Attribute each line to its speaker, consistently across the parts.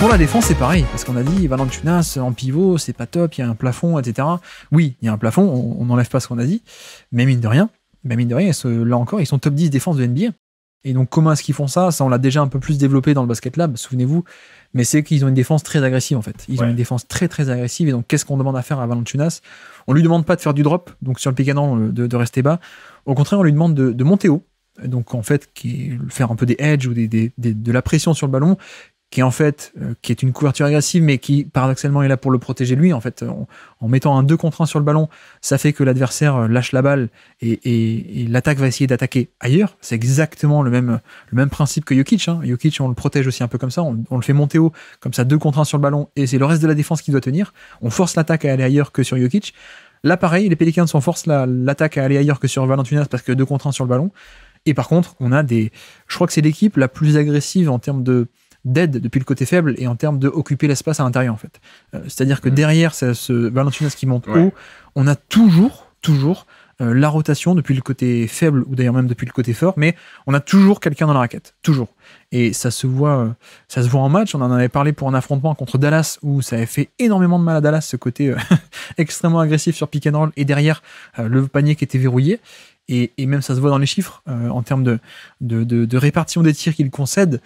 Speaker 1: pour la défense, c'est pareil, parce qu'on a dit Valanciunas en pivot, c'est pas top, il y a un plafond, etc. Oui, il y a un plafond, on n'enlève pas ce qu'on a dit, mais mine de rien, là encore, ils sont top 10 défense de NBA. Et donc, comment est-ce qu'ils font ça? Ça, on l'a déjà un peu plus développé dans le Basket Lab, souvenez-vous, mais c'est qu'ils ont une défense très agressive, en fait. Ils ont une défense très, très agressive, et donc, qu'est-ce qu'on demande à faire à Valanciunas? On lui demande pas de faire du drop, donc sur le pick and roll, de rester bas. Au contraire, on lui demande de monter haut, donc en fait, faire un peu des edges ou de la pression sur le ballon, qui est une couverture agressive, mais qui paradoxalement est là pour le protéger lui. En fait, en mettant un 2 contre 1 sur le ballon, ça fait que l'adversaire lâche la balle et l'attaque va essayer d'attaquer ailleurs. C'est exactement le même principe que Jokic. Jokic, on le protège aussi un peu comme ça, on le fait monter haut, comme ça, 2 contre 1 sur le ballon, et c'est le reste de la défense qui doit tenir. On force l'attaque à aller ailleurs que sur Jokic. Là, pareil, les Pelicans, on force l'attaque à aller ailleurs que sur Valanciunas parce que 2 contre 1 sur le ballon. Et par contre, on a je crois que c'est l'équipe la plus agressive en termes d'aide depuis le côté faible et en termes d'occuper l'espace à l'intérieur, en fait. C'est-à-dire que derrière ce Valanciunas qui monte haut, on a toujours la rotation depuis le côté faible, ou d'ailleurs même depuis le côté fort, mais on a toujours quelqu'un dans la raquette. Toujours. Et ça se voit en match. On en avait parlé pour un affrontement contre Dallas, où ça avait fait énormément de mal à Dallas, ce côté extrêmement agressif sur pick and roll, et derrière le panier qui était verrouillé. Et même ça se voit dans les chiffres, en termes de répartition des tirs qu'il concède.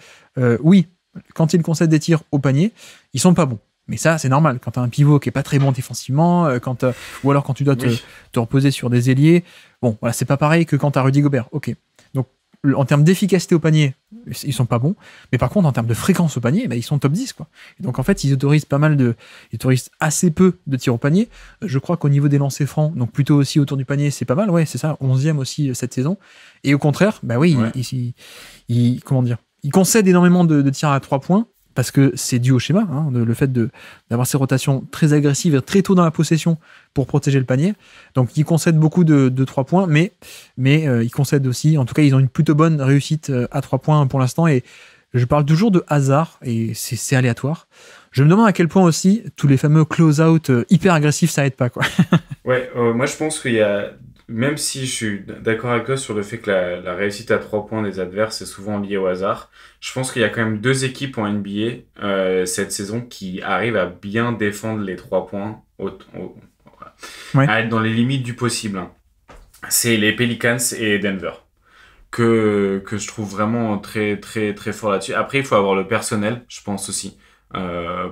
Speaker 1: Oui, quand il concède des tirs au panier, ils sont pas bons. Mais ça, c'est normal. Quand tu as un pivot qui est pas très bon défensivement, ou alors quand tu dois te reposer sur des ailiers, bon, voilà, c'est pas pareil que quand tu as Rudy Gobert. Ok. Donc, en termes d'efficacité au panier, ils sont pas bons. Mais par contre, en termes de fréquence au panier, ils sont top 10, quoi. Et donc, en fait, ils autorisent assez peu de tirs au panier. Je crois qu'au niveau des lancers francs, donc plutôt aussi autour du panier, c'est pas mal. Ouais, c'est ça. 11e aussi cette saison. Et au contraire, comment dire? Il concède énormément de tirs à 3 points, parce que c'est dû au schéma, le fait d'avoir ces rotations très agressives et très tôt dans la possession pour protéger le panier. Donc il concède beaucoup de 3 points, mais il concède aussi, en tout cas ils ont une plutôt bonne réussite à 3 points pour l'instant, et je parle toujours de hasard, et c'est aléatoire. Je me demande à quel point aussi tous les fameux close-out hyper agressifs, ça aide pas, quoi.
Speaker 2: Ouais, moi je pense qu'il y a... Même si je suis d'accord avec toi sur le fait que la réussite à 3 points des adverses est souvent liée au hasard, je pense qu'il y a quand même 2 équipes en NBA cette saison qui arrivent à bien défendre les 3 points, à être dans les limites du possible. C'est les Pelicans et Denver, que je trouve vraiment très, très, très fort là-dessus. Après, il faut avoir le personnel, je pense aussi,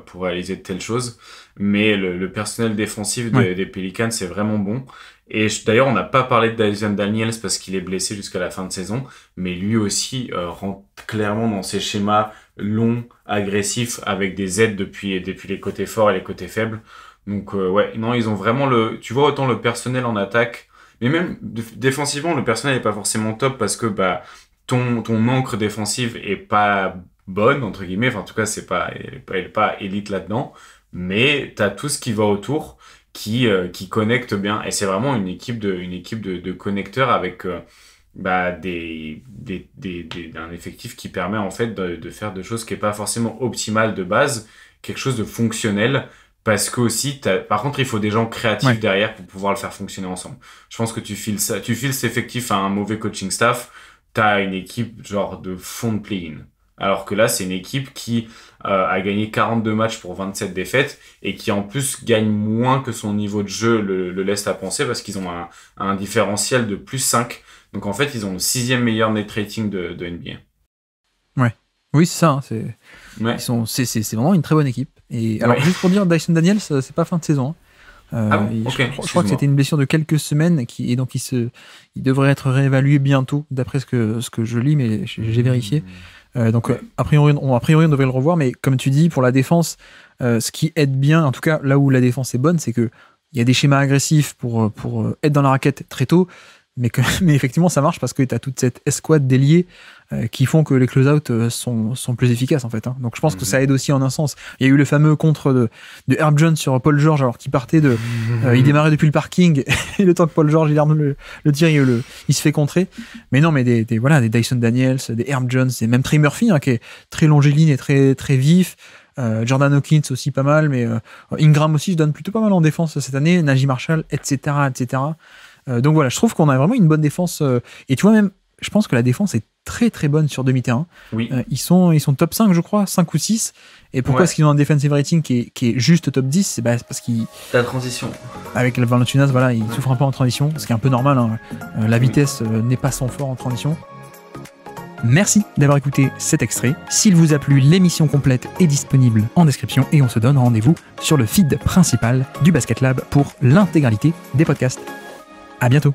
Speaker 2: pour réaliser de telles choses. Mais le personnel défensif des Pelicans, c'est vraiment bon. Et d'ailleurs, on n'a pas parlé de Dyson Daniels parce qu'il est blessé jusqu'à la fin de saison, mais lui aussi rentre clairement dans ces schémas longs, agressifs, avec des aides depuis les côtés forts et les côtés faibles. Donc non, ils ont vraiment tu vois, autant le personnel en attaque, mais même défensivement, le personnel n'est pas forcément top parce que ton encre défensive est pas bonne, entre guillemets, enfin en tout cas elle est pas élite là-dedans, mais t'as tout ce qui va autour qui connecte bien, et c'est vraiment une équipe de connecteurs avec un effectif qui permet en fait de faire des choses qui est pas forcément optimales de base, quelque chose de fonctionnel, parce que aussi par contre il faut des gens créatifs derrière pour pouvoir le faire fonctionner ensemble. Je pense que tu files cet effectif à un mauvais coaching staff, t'as une équipe genre de fond de play-in. Alors que là, c'est une équipe qui a gagné 42 matchs pour 27 défaites et qui en plus gagne moins que son niveau de jeu le laisse à penser, parce qu'ils ont un différentiel de plus 5. Donc en fait, ils ont le 6e meilleur net rating de NBA.
Speaker 1: Ouais. Oui, c'est ça. C'est vraiment une très bonne équipe. Et alors, juste pour dire, Dyson Daniels, c'est pas fin de saison. Je crois que c'était une blessure de quelques semaines et donc il devrait être réévalué bientôt, d'après ce que je lis, mais j'ai vérifié. Donc a priori on devrait le revoir, mais comme tu dis, pour la défense, ce qui aide bien, en tout cas là où la défense est bonne, c'est que il y a des schémas agressifs pour être dans la raquette très tôt, mais effectivement ça marche parce que tu as toute cette escouade d'ailiers qui font que les close-out sont plus efficaces, en fait. Donc je pense que ça aide aussi en un sens. Il y a eu le fameux contre de Herb Jones sur Paul George, alors qu'il partait il démarrait depuis le parking, et le temps que Paul George il arme le tir, il se fait contrer. Mais non, mais des Dyson Daniels, des Herb Jones, et même Trey Murphy, qui est très longiligne et très, très vif. Jordan Hawkins aussi pas mal, mais Ingram aussi je donne plutôt pas mal en défense cette année, Najee Marshall, etc. Donc voilà, je trouve qu'on a vraiment une bonne défense, et tu vois, même je pense que la défense est très très bonne sur demi-terrain.
Speaker 2: Oui.
Speaker 1: Ils sont top 5, je crois, 5 ou 6. Et pourquoi est-ce qu'ils ont un defensive rating qui est juste top 10? C'est parce qu'ils...
Speaker 2: La transition.
Speaker 1: Avec le Valanciunas, voilà, il souffre un peu en transition, ce qui est un peu normal. Hein. La vitesse n'est pas son fort en transition. Merci d'avoir écouté cet extrait. S'il vous a plu, l'émission complète est disponible en description et on se donne rendez-vous sur le feed principal du Basket Lab pour l'intégralité des podcasts. À bientôt.